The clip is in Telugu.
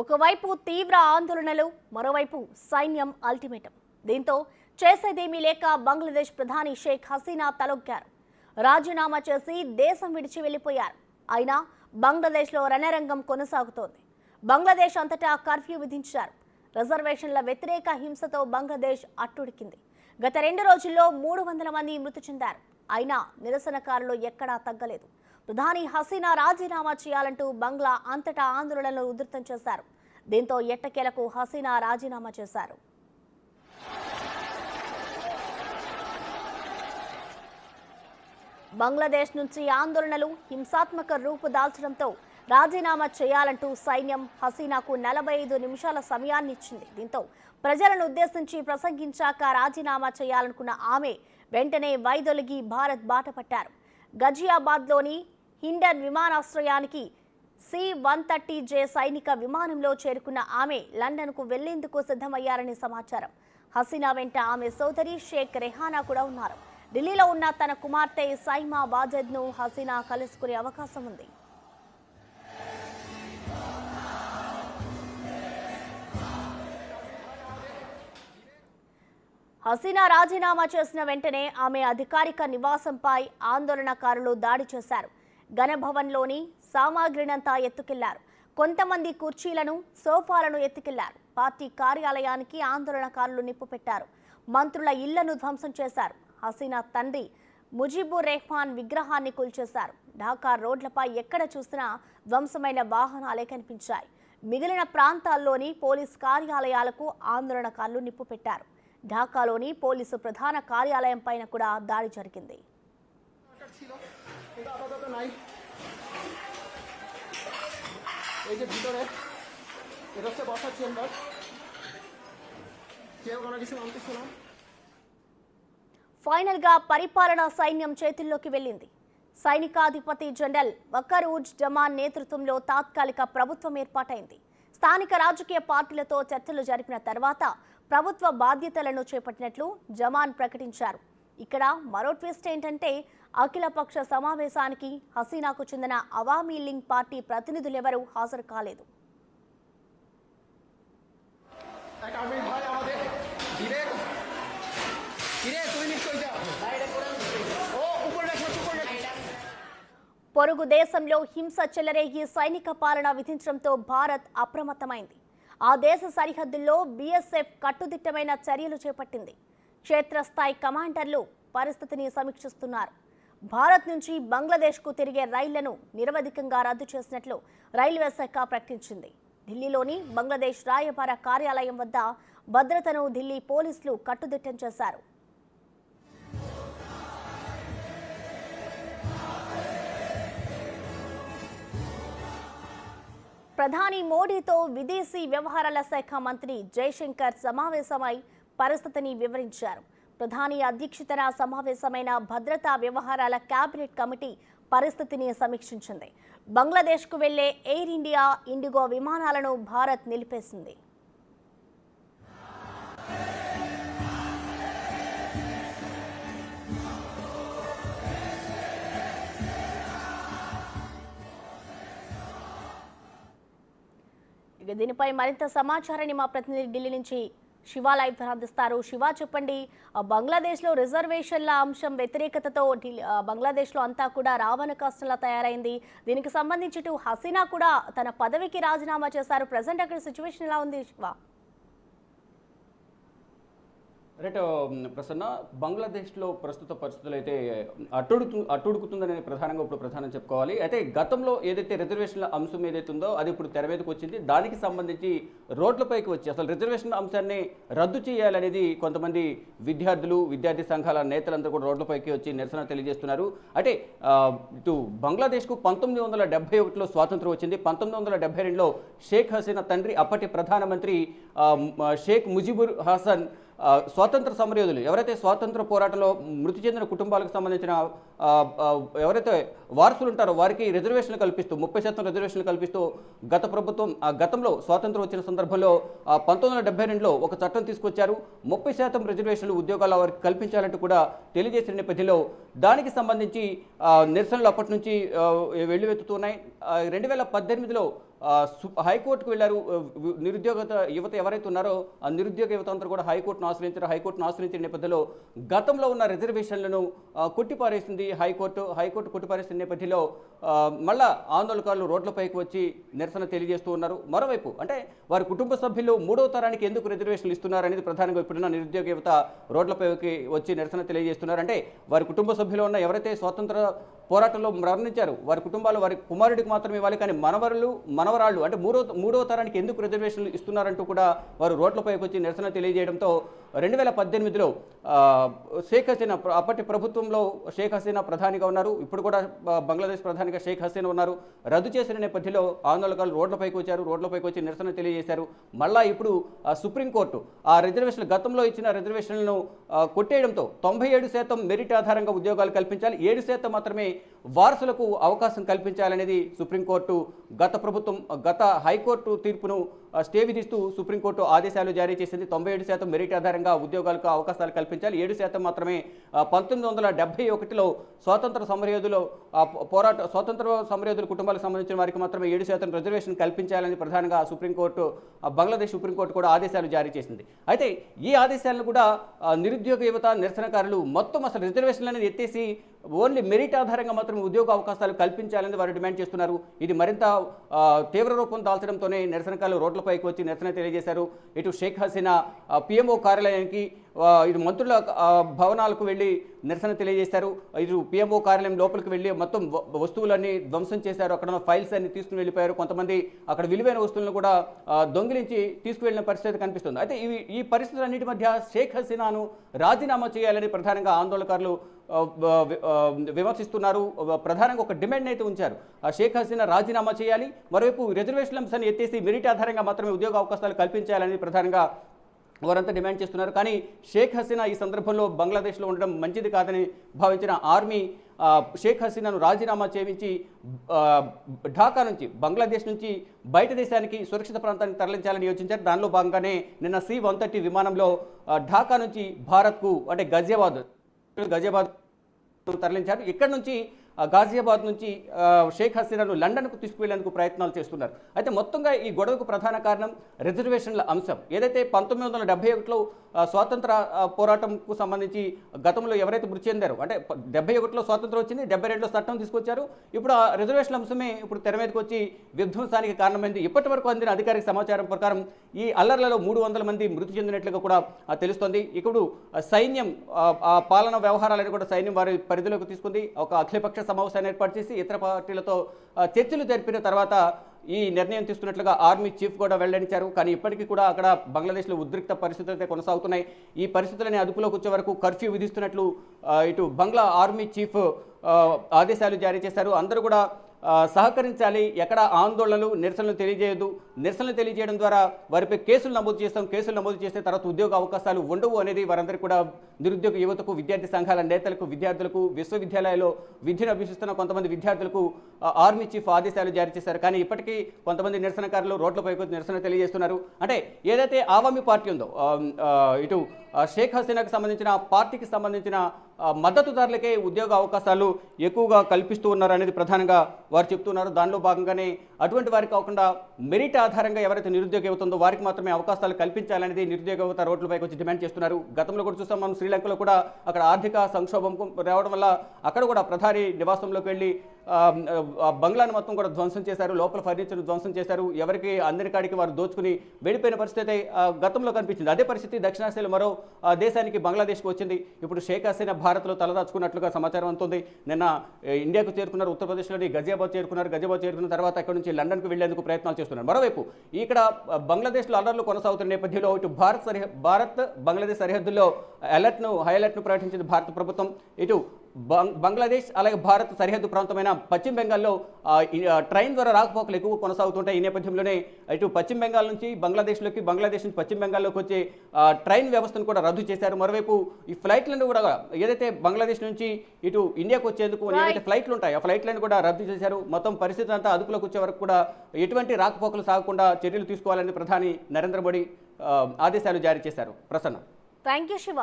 ఒకవైపు తీవ్ర ఆందోళనలు, మరోవైపు సైన్యం అల్టిమేటం. దీంతో చేసేదేమీ లేక బంగ్లాదేశ్ ప్రధాని షేక్ హసీనా తలొగ్గారు. రాజీనామా చేసి దేశం విడిచి వెళ్లిపోయారు. అయినా బంగ్లాదేశ్లో రణరంగం కొనసాగుతోంది. బంగ్లాదేశ్ అంతటా కర్ఫ్యూ విధించారు. రిజర్వేషన్ల వ్యతిరేక హింసతో బంగ్లాదేశ్ అట్టుడికింది. గత 2 రోజుల్లో 300 మంది మృతి చెందారు. అయినా నిరసనకారులు ఎక్కడా తగ్గలేదు. ప్రధాని హసీనా రాజీనామా చేయాలంటూ బంగ్లా అంతటా ఆందోళనలు ఉధృతం చేశారు. దీంతో ఎట్టకేలకు హసీనా రాజీనామా చేశారు. బంగ్లాదేశ్ నుంచి ఆందోళనలు హింసాత్మక రూపు దాల్చడంతో రాజీనామా చేయాలంటూ సైన్యం హసీనాకు 45 నిమిషాల సమయాన్ని ఇచ్చింది. దీంతో ప్రజలను ఉద్దేశించి ప్రసంగించాక రాజీనామా చేయాలనుకున్న ఆమె వెంటనే వైదొలిగి భారత్ బాట పట్టారు. గజియాబాద్లోని హిండన్ విమానాశ్రయానికి C-130J సైనిక విమానంలో చేరుకున్న ఆమె లండన్కు వెళ్లేందుకు సిద్ధమయ్యారని సమాచారం. హసీనా వెంట ఆమె సోదరి షేక్ రెహానా కూడా ఉన్నారు. ఢిల్లీలో ఉన్న తన కుమార్తె సైమా వాజెద్ను హసీనా కలుసుకునే అవకాశం ఉంది. హసీనా రాజీనామా చేసిన వెంటనే ఆమె అధికారిక నివాసంపై ఆందోళనకారులు దాడి చేశారు. గణభవన్లోని సామాగ్రినంతా ఎత్తుకెళ్లారు. కొంతమంది కుర్చీలను, సోఫాలను ఎత్తుకెళ్లారు. పార్టీ కార్యాలయానికి ఆందోళనకారులు నిప్పు పెట్టారు. మంత్రుల ఇళ్లను ధ్వంసం చేశారు. హసీనా తండ్రి ముజిబుర్ రెహ్మాన్ విగ్రహాన్ని కూల్చేశారు. ఢాకా రోడ్లపై ఎక్కడ చూసినా ధ్వంసమైన వాహనాలే కనిపించాయి. మిగిలిన ప్రాంతాల్లోని పోలీస్ కార్యాలయాలకు ఆందోళనకారులు నిప్పు పెట్టారు. ఢాకాలోని పోలీసు ప్రధాన కార్యాలయం పైన కూడా దాడి జరిగింది. ఫైనల్ గా పరిపాలనా సైన్యం చేతుల్లోకి వెళ్లింది. సైనికాధిపతి జనరల్ వకర్-ఉజ్ జమాన్ నేతృత్వంలో తాత్కాలిక ప్రభుత్వం ఏర్పాటైంది. స్థానిక రాజకీయ పార్టీలతో చర్చలు జరిపిన తర్వాత ప్రభుత్వ బాధ్యతలను చేపట్టినట్లు జమాన్ ప్రకటించారు. ఇక్కడ మరో ట్విస్ట్ ఏంటంటే అఖిలపక్ష సమావేశానికి హసీనాకు చెందిన అవామీ లీగ్ పార్టీ ప్రతినిధులెవరూ హాజరు కాలేదు. పొరుగు దేశంలో హింస చెలరేగి సైనిక పాలన విధించడంతో భారత్ అప్రమత్తమైంది. ఆ దేశ సరిహద్దుల్లో బీఎస్ఎఫ్ కట్టుదిట్టమైన చర్యలు చేపట్టింది. క్షేత్రస్థాయి కమాండర్లు పరిస్థితిని సమీక్షిస్తున్నారు. భారత్ నుంచి బంగ్లాదేశ్కు తిరిగే రైళ్లను నిరవధికంగా రద్దు చేసినట్లు రైల్వే శాఖ ప్రకటించింది. ఢిల్లీలోని బంగ్లాదేశ్ రాయబార కార్యాలయం వద్ద భద్రతను ఢిల్లీ పోలీసులు కట్టుదిట్టం చేశారు. ప్రధాని మోడీతో విదేశీ వ్యవహారాల శాఖ మంత్రి జైశంకర్ సమావేశమై పరిస్థితిని వివరించారు. ప్రధాని అధ్యక్షతన సమావేశమైన భద్రతా వ్యవహారాల కేబినెట్ కమిటీ పరిస్థితిని సమీక్షించింది. బంగ్లాదేశ్కు వెళ్లే ఎయిర్ ఇండియా, ఇండిగో విమానాలను భారత్ నిలిపేసింది. దీనిపై మరింత సమాచారాన్ని మా ప్రతినిధి ఢిల్లీ నుంచి శివ లైవ్ అందిస్తారు. శివ, చెప్పండి, బంగ్లాదేశ్లో రిజర్వేషన్ల అంశం వ్యతిరేకతతో బంగ్లాదేశ్లో అంతా కూడా రావణ కాష్టంలా తయారైంది. దీనికి సంబంధించి హసీనా కూడా తన పదవికి రాజీనామా చేశారు. ప్రజెంట్ అక్కడ సిచ్యువేషన్ ఎలా ఉంది శివ? రైట్ ప్రసన్న, బంగ్లాదేశ్లో ప్రస్తుత పరిస్థితులు అయితే అట్టుడుకుతుందని ప్రధానంగా ఇప్పుడు ప్రధానం చెప్పుకోవాలి. అయితే గతంలో ఏదైతే రిజర్వేషన్ల అంశం ఏదైతే ఉందో అది ఇప్పుడు తెర మీదకి వచ్చింది. దానికి సంబంధించి రోడ్లపైకి వచ్చి అసలు రిజర్వేషన్ల అంశాన్ని రద్దు చేయాలనేది కొంతమంది విద్యార్థి సంఘాల నేతలందరూ కూడా రోడ్లపైకి వచ్చి నిరసన తెలియజేస్తున్నారు. అంటే ఇటు బంగ్లాదేశ్కు 1971లో స్వాతంత్రం వచ్చింది. 1972లో షేక్ హసీనా తండ్రి అప్పటి ప్రధానమంత్రి షేక్ ముజిబుర్ హసన్ స్వాతంత్ర సమరయోధులు ఎవరైతే స్వాతంత్ర పోరాటంలో మృతి చెందిన కుటుంబాలకు సంబంధించిన ఎవరైతే వారసులు ఉంటారో వారికి రిజర్వేషన్లు కల్పిస్తూ 30% రిజర్వేషన్లు కల్పిస్తూ గత ప్రభుత్వం గతంలో స్వాతంత్రం వచ్చిన సందర్భంలో 1972లో ఒక చట్టం తీసుకొచ్చారు. 30% రిజర్వేషన్లు ఉద్యోగాల వారికి కల్పించాలంటూ కూడా తెలియజేసిన నేపథ్యంలో దానికి సంబంధించి నిరసనలు అప్పటి నుంచి వెల్లువెత్తుతున్నాయి. 2018లో హైకోర్టుకు వెళ్ళారు. నిరుద్యోగ యువత ఎవరైతే ఉన్నారో ఆ నిరుద్యోగ యువత అంతా కూడా హైకోర్టును ఆశ్రయించారు. హైకోర్టును ఆశ్రయించిన నేపథ్యంలో గతంలో ఉన్న రిజర్వేషన్లను కొట్టిపారేసింది హైకోర్టు కొట్టిపారేసిన నేపథ్యంలో మళ్ళా ఆందోళనకారులు రోడ్లపైకి వచ్చి నిరసన తెలియజేస్తూ ఉన్నారు. మరోవైపు అంటే వారి కుటుంబ సభ్యులు మూడవ తరానికి ఎందుకు రిజర్వేషన్లు ఇస్తున్నారు అనేది ప్రధానంగా ఇప్పుడున్న నిరుద్యోగ యువత రోడ్లపైకి వచ్చి నిరసన తెలియజేస్తున్నారు. అంటే వారి కుటుంబ సభ్యులు ఉన్న ఎవరైతే స్వాతంత్ర పోరాటంలో మరణించారు వారి కుటుంబాలు వారి కుమారుడికి మాత్రమే ఇవ్వాలి, కానీ మనవరాళ్ళు అంటే మూడవ తరానికి ఎందుకు రిజర్వేషన్లు ఇస్తున్నారంటూ కూడా వారు రోడ్లపైకి వచ్చి నిరసన తెలియజేయడంతో 2018లో షేక్ హసీనా అప్పటి ప్రభుత్వంలో షేక్ హసీనా ప్రధానిగా ఉన్నారు. ఇప్పుడు కూడా బంగ్లాదేశ్ ప్రధానిగా షేక్ హసీనా ఉన్నారు. రద్దు చేసిన నేపథ్యంలో ఆందోళనకారులు రోడ్లపైకి వచ్చి నిరసన తెలియజేశారు. మళ్ళా ఇప్పుడు సుప్రీంకోర్టు ఆ రిజర్వేషన్లు గతంలో ఇచ్చిన రిజర్వేషన్లను కొట్టేయడంతో 97% మెరిట్ ఆధారంగా ఉద్యోగాలు కల్పించాలి, 7% మాత్రమే వారసులకు అవకాశం కల్పించాలనేది సుప్రీంకోర్టు గత హైకోర్టు తీర్పును స్టే విధిస్తూ సుప్రీంకోర్టు ఆదేశాలు జారీ చేసింది. 97% మెరిట్ ఆధారంగా ఉద్యోగాలకు అవకాశాలు కల్పించాలి, 7% మాత్రమే 1971లో స్వాతంత్ర సమరయోధుల కుటుంబాలకు సంబంధించిన వారికి మాత్రమే 7% రిజర్వేషన్ కల్పించాలని ప్రధానంగా బంగ్లాదేశ్ సుప్రీంకోర్టు కూడా ఆదేశాలు జారీ చేసింది. అయితే ఈ ఆదేశాలను కూడా నిరుద్యోగ యువత నిరసనకారులు మొత్తం అసలు రిజర్వేషన్లను ఎత్తేసి ఓన్లీ మెరిట్ ఆధారంగా మాత్రం ఉద్యోగ అవకాశాలు కల్పించాలని వారు డిమాండ్ చేస్తున్నారు. ఇది మరింత తీవ్ర రూపం దాల్చడంతోనే నిరసనకారులు రోడ్లపైకి వచ్చి నిరసన తెలియజేశారు. ఇటు షేక్ హసీనా పిఎంఓ కార్యాలయానికి ఇటు మంత్రుల భవనాలకు వెళ్ళి నిరసన తెలియజేశారు. ఇటు పిఎంఓ కార్యాలయం లోపలికి వెళ్ళి మొత్తం వస్తువులన్నీ ధ్వంసం చేశారు. అక్కడ ఉన్న ఫైల్స్ అన్ని తీసుకుని వెళ్ళిపోయారు. కొంతమంది అక్కడ విలువైన వస్తువులను కూడా దొంగిలించి తీసుకువెళ్ళిన పరిస్థితి కనిపిస్తుంది. అయితే ఈ పరిస్థితులన్నిటి మధ్య షేక్ హసీనాను రాజీనామా చేయాలని ప్రధానంగా ఆందోళనకారులు విమర్శిస్తున్నారు. ప్రధానంగా ఒక డిమాండ్ అయితే ఉంచారు, షేక్ హసీనా రాజీనామా చేయాలి, మరోవైపు రిజర్వేషన్ అంశాన్ని ఎత్తేసి మెరిట్ ఆధారంగా మాత్రమే ఉద్యోగ అవకాశాలు కల్పించాలని ప్రధానంగా వారంతా డిమాండ్ చేస్తున్నారు. కానీ షేక్ హసీనా ఈ సందర్భంలో బంగ్లాదేశ్లో ఉండడం మంచిది కాదని భావించిన ఆర్మీ షేక్ హసీనాను రాజీనామా చేయించి ఢాకా నుంచి బంగ్లాదేశ్ నుంచి బయట దేశానికి సురక్షిత ప్రాంతానికి తరలించాలని యోచించారు. దానిలో భాగంగానే నిన్న C-130 విమానంలో ఢాకా నుంచి భారత్కు అంటే గజియాబాద్ తరలించారు. ఇక్కడ నుంచి గాజియాబాద్ నుంచి షేక్ హసీనాను లండన్కు తీసుకువెళ్లేందుకు ప్రయత్నాలు చేస్తున్నారు. అయితే మొత్తంగా ఈ గొడవకు ప్రధాన కారణం రిజర్వేషన్ల అంశం. ఏదైతే 1971లో స్వాతంత్ర పోరాటంకు సంబంధించి గతంలో ఎవరైతే మృతి చెందారో అంటే 71లో స్వాతంత్రం వచ్చింది, 72లో చట్టం తీసుకొచ్చారు. ఇప్పుడు ఆ రిజర్వేషన్ల అంశమే ఇప్పుడు తెర మీదకి వచ్చి విధ్వంసానికి కారణమైంది. ఇప్పటి వరకు అందిన అధికారిక సమాచారం ప్రకారం ఈ అల్లర్లలో 300 మంది మృతి చెందినట్లుగా కూడా తెలుస్తోంది. ఇప్పుడు సైన్యం ఆ పాలన వ్యవహారాలను కూడా సైన్యం వారి పరిధిలోకి తీసుకుంది. ఒక అఖిలపక్ష సమావేశాన్ని ఏర్పాటు చేసి ఇతర పార్టీలతో చర్చలు జరిపిన తర్వాత ఈ నిర్ణయం తీసుకున్నట్లుగా ఆర్మీ చీఫ్ కూడా వెల్లడించారు. కానీ ఇప్పటికీ కూడా అక్కడ బంగ్లాదేశ్లో ఉద్రిక్త పరిస్థితులు అయితే కొనసాగుతున్నాయి. ఈ పరిస్థితులని అదుపులోకి వచ్చే వరకు కర్ఫ్యూ విధిస్తున్నట్లు ఇటు బంగ్లా ఆర్మీ చీఫ్ ఆదేశాలు జారీ చేశారు. అందరూ కూడా సహకరించాలి, ఎక్కడ ఆందోళనలు నిరసనలు తెలియజేయదు, నిరసనలు తెలియజేయడం ద్వారా వారిపై కేసులు నమోదు చేస్తే తర్వాత ఉద్యోగ అవకాశాలు ఉండవు అనేది వారందరికీ కూడా నిరుద్యోగ యువతకు, విద్యార్థి సంఘాల నేతలకు, విద్యార్థులకు, విశ్వవిద్యాలయాల్లో విద్యను అభ్యసిస్తున్న కొంతమంది విద్యార్థులకు ఆర్మీ చీఫ్ ఆదేశాలు జారీ చేశారు. కానీ ఇప్పటికీ కొంతమంది నిరసనకారులు రోడ్లపైకి వచ్చి నిరసన తెలియజేస్తున్నారు. అంటే ఏదైతే ఆవామీ పార్టీ ఉందో ఇటు షేక్ హసీనాకు సంబంధించిన పార్టీకి సంబంధించిన మద్దతుదారులకే ఉద్యోగ అవకాశాలు ఎక్కువగా కల్పిస్తూ ఉన్నారు అనేది ప్రధానంగా వారు చెప్తున్నారు. దానిలో భాగంగానే అటువంటి వారికి కాకుండా మెరిట్ ఆధారంగా ఎవరైతే నిరుద్యోగ యువత ఉందో వారికి మాత్రమే అవకాశాలు కల్పించాలనేది నిరుద్యోగ యువత రోడ్లపైకి వచ్చి డిమాండ్ చేస్తున్నారు. గతంలో కూడా చూస్తాం మనం శ్రీలంకలో కూడా అక్కడ ఆర్థిక సంక్షోభం రావడం వల్ల అక్కడ కూడా ప్రధాని నివాసంలోకి వెళ్ళి బంగ్లాను మొత్తం కూడా ధ్వంసం చేశారు, లోపల ఫర్నిచర్ను ధ్వంసం చేశారు. ఎవరికి అందరి కాడికి వారు దోచుకుని వెళ్ళిపోయిన పరిస్థితి గతంలో కనిపించింది. అదే పరిస్థితి దక్షిణాసియాలో మరో దేశానికి బంగ్లాదేశ్కి వచ్చింది. ఇప్పుడు షేక్ హసీనా భారత్లో తలదాచుకున్నట్లుగా సమాచారం అందుతుంది. నిన్న ఇండియాకు చేరుకున్నారు, ఉత్తరప్రదేశ్లోని గజియాబాద్ చేరుకున్న తర్వాత అక్కడ నుంచి లండన్కు వెళ్లేందుకు ప్రయత్నాలు చేస్తున్నారు. మరోవైపు ఇక్కడ బంగ్లాదేశ్లో అల్లర్లు కొనసాగుతున్న నేపథ్యంలో ఇటు భారత్ బంగ్లాదేశ్ సరిహద్దుల్లో హై అలర్ట్ను ప్రకటించింది భారత ప్రభుత్వం. ఇటు బంగ్లాదేశ్ అలాగే భారత్ సరిహద్దు ప్రాంతమైన పశ్చిమ బెంగాల్లో ట్రైన్ ద్వారా రాకపోకలు ఎక్కువ కొనసాగుతుంటాయి. ఈ నేపథ్యంలోనే ఇటు పశ్చిమ బెంగాల్ నుంచి బంగ్లాదేశ్లోకి, బంగ్లాదేశ్ నుంచి పశ్చిమ బెంగాల్లోకి వచ్చే ట్రైన్ వ్యవస్థను కూడా రద్దు చేశారు. మరోవైపు ఈ ఫ్లైట్లను కూడా ఏదైతే బంగ్లాదేశ్ నుంచి ఇటు ఇండియాకు వచ్చేందుకు ఏదైతే ఫ్లైట్లు ఉంటాయో ఆ ఫ్లైట్లను కూడా రద్దు చేశారు. మొత్తం పరిస్థితి అంతా అదుపులోకి వచ్చే వరకు కూడా ఎటువంటి రాకపోకలు సాగకుండా చర్యలు తీసుకోవాలని ప్రధాని నరేంద్ర మోడీ ఆదేశాలు జారీ చేశారు. ప్రసన్న. Thank you Shiva.